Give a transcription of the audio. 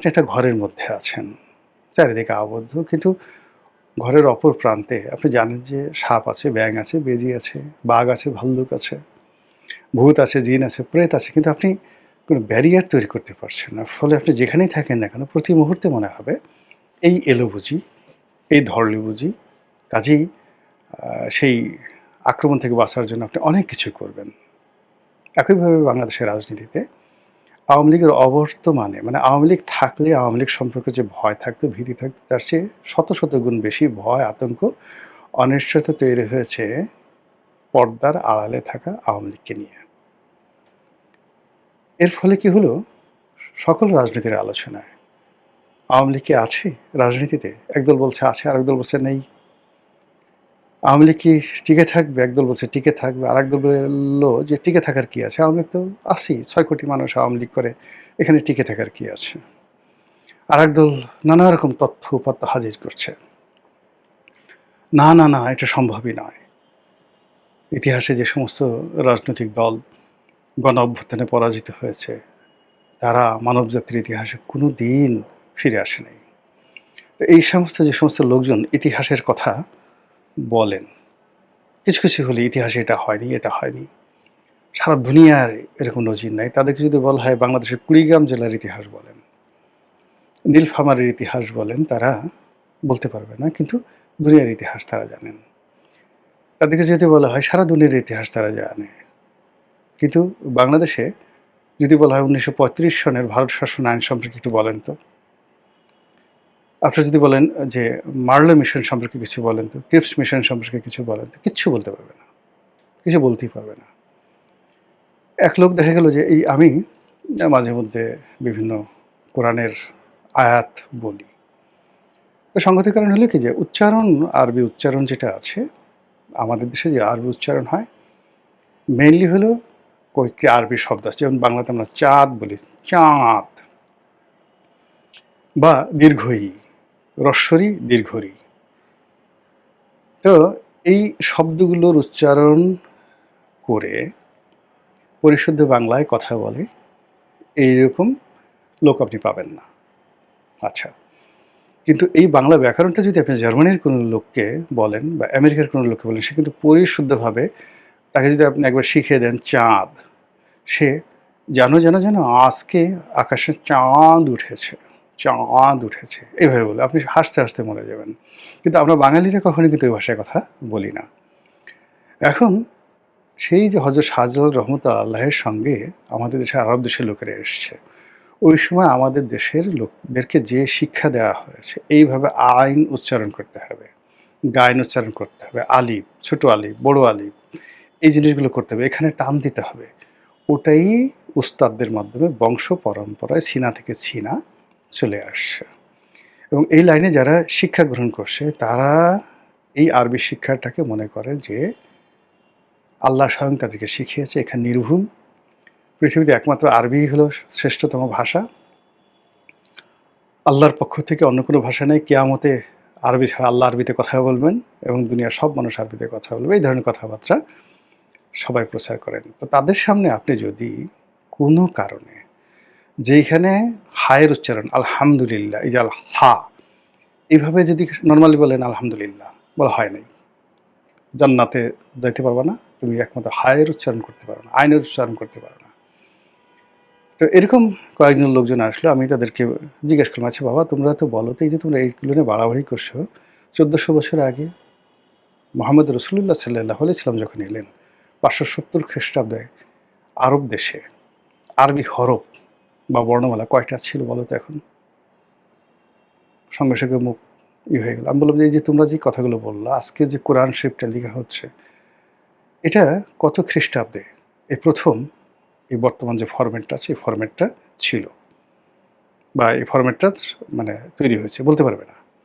আপনি একটা ঘরের মধ্যে আছেন, চারিদিকে আবদ্ধ, কিন্তু ঘরের অপর প্রান্তে আপনি জানেন যে সাপ আছে, ব্যাঙ আছে, বেজি আছে, বাঘ আছে, ভাল্লুক আছে, ভূত আছে, জিন আছে, প্রেত আছে, কিন্তু আপনি কোনো ব্যারিয়ার তৈরি করতে পারছেন না। ফলে আপনি যেখানেই থাকেন না কেন প্রতি মুহূর্তে মনে হবে এই এলো বুঝি, এই ধরলি বুঝি। কাজেই সেই আক্রমণ থেকে বাঁচার জন্য আপনি অনেক কিছু করবেন। একইভাবে বাংলাদেশের রাজনীতিতে আওয়ামী লীগের অবর্তমানে, মানে আওয়ামী লীগ থাকলে আওয়ামী লীগ সম্পর্কে যে ভয় থাকতো, ভীতি থাকতো, তার চেয়ে শত শত গুণ বেশি ভয়, আতঙ্ক, অনিশ্চয়তা তৈরি হয়েছে পর্দার আড়ালে থাকা আওয়ামী লীগকে নিয়ে। এর ফলে কি হলো, সকল রাজনীতির আলোচনায় আওয়ামী লীগ কি আছে রাজনীতিতে? একদল বলছে আছে, আরেক দল বলছে নেই। আওয়ামী লীগ কি টিকে থাকবে? একদল বলছে টিকে থাকবে, আর একদল বলল যে টিকে থাকার কি আছে, আওয়ামী লীগ তো আছেই, ৬ কোটি মানুষ আওয়ামী লীগ করে, এখানে টিকে থাকার কি আছে? আর একদল নানা রকম তথ্য উপাত্ত হাজির করছে, না না না, এটা সম্ভবই নয়। ইতিহাসে যে সমস্ত রাজনৈতিক দল গণ অভ্যুত্থানে পরাজিত হয়েছে, তারা মানবজাতির ইতিহাসে কোনো দিন ফিরে আসে নাই। তো এই সমস্ত যে সমস্ত লোকজন ইতিহাসের কথা বলেন, কিছু কিছু হলে ইতিহাসে এটা হয়নি, এটা হয়নি, সারা দুনিয়ার এরকম নজির নাই। তাদেরকে যদি বলা হয় বাংলাদেশের কুড়িগ্রাম জেলার ইতিহাস বলেন, নীলফামারীর ইতিহাস বলেন, তারা বলতে পারবে না, কিন্তু দুনিয়ার ইতিহাস তারা জানেন। তাদেরকে যদি বলা হয় সারা দুনিয়ার ইতিহাস তারা জানে, কিন্তু বাংলাদেশে যদি বলা হয় 1935 সনের ভারত শাসন আইন সম্পর্কে একটু বলেন তো, আপনারা যদি বলেন যে মার্লো মিশন সম্পর্কে কিছু বলেন তো, ক্রিপস মিশন সম্পর্কে কিছু বলেন তো, কিচ্ছু বলতে পারবে না, কিছু বলতেই পারবে না। এক লোক দেখা গেল যে এই আমি মাঝে মধ্যে বিভিন্ন কোরআনের আয়াত বলি, তো সংগতির কারণ হলো কি যে উচ্চারণ, আরবি উচ্চারণ যেটা আছে আমাদের দেশে, যে আরবি উচ্চারণ হয় মেইনলি হলো কয়েকটি আরবি শব্দ আছে, যেমন বাংলাতে আমরা চাঁদ বলি, চাঁদ, বা দীর্ঘই, রস্বরী দীর্ঘরি। তো এই শব্দগুলোর উচ্চারণ করে পরিশুদ্ধ বাংলায় কথা বলে এইরকম লোক আপনি পাবেন না। আচ্ছা, কিন্তু এই বাংলা ব্যাকরণটা যদি আপনি জার্মানির কোনো লোককে বলেন বা আমেরিকার কোনো লোককে বলেন, সে কিন্তু পরিশুদ্ধভাবে, তাকে যদি আপনি একবার শিখিয়ে দেন চাঁদ, সে যেন যেন যেন আজকে আকাশে চাঁদ উঠেছে, চাঁদ উঠেছে, এইভাবে বলে আপনি হাসতে হাসতে মরে যাবেন। কিন্তু আমরা বাঙালিরা কখনোই কিন্তু এই ভাষায় কথা বলি না। এখন সেই যে হযরত শাহজালাল রহমতুল্লাহ আল্লাহের সঙ্গে আমাদের দেশে আরব দেশের লোকেরা এসছে, ওই সময় আমাদের দেশের লোকদেরকে যে শিক্ষা দেওয়া হয়েছে, এইভাবে আইন উচ্চারণ করতে হবে, গাইন উচ্চারণ করতে হবে, আলিফ, ছোট আলিফ, বড় আলিফ, এই জিনিসগুলো করতে হবে, এখানে টান দিতে হবে, ওটাই উস্তাদদের মাধ্যমে বংশ পরম্পরায় ছিনা থেকে ছিনা চলে আসছে। এবং এই লাইনে যারা শিক্ষা গ্রহণ করছে, তারা এই আরবি শিক্ষাটাকে মনে করে যে আল্লাহ স্বয়ং তাদেরকে শিখিয়েছে, এখানে নির্ভুল, পৃথিবীতে একমাত্র আরবিই হলো শ্রেষ্ঠতম ভাষা, আল্লাহর পক্ষ থেকে অন্য কোনো ভাষা নেই, কিয়ামতে আরবি ছাড়া আল্লাহ আরবিতে কথা বলবেন এবং দুনিয়ার সব মানুষ আরবিতে কথা বলবে, এই ধরনের কথাবার্তা সবাই প্রচার করেন। তো তাদের সামনে আপনি যদি কোনো কারণে, যেইখানে হায়ের উচ্চারণ আলহামদুলিল্লাহ, এই যে আল হা, এইভাবে যদি নর্মালি বলেন আলহামদুলিল্লাহ, বলা হয় নাই, জান্নাতে যাইতে পারবা না, তুমি একমাত্র হায়ের উচ্চারণ করতে পারো না, আইনের উচ্চারণ করতে পারো না। তো এরকম কয়েকজন লোকজন আসলো, আমি তাদেরকে জিজ্ঞেস করলাম, আচ্ছা বাবা, তোমরা তো বলো তো, এই যে তোমরা এইগুলো নিয়ে বাড়াবাড়ি করছো, 1400 বছর আগে মোহাম্মদ রসুল্লাহ সাল্লাহ আলাইহি যখন এলেন 570 খ্রিস্টাব্দে আরব দেশে আরবি হরফ বা বর্ণমালা কয়টা ছিল বলো তো এখন? সঙ্গে সঙ্গে মুখ হয়ে গেল। আমি বললাম যে এই যে তোমরা যে কথাগুলো বললো, আজকে যে কোরআন শরীফটা লেখা হচ্ছে, এটা কত খ্রিস্টাব্দে এই প্রথম এই বর্তমান যে ফরম্যাটটা আছে, এই ফরম্যাটটা ছিল, বা এই ফরম্যাটটা মানে তৈরি হয়েছে, বলতে পারবে না।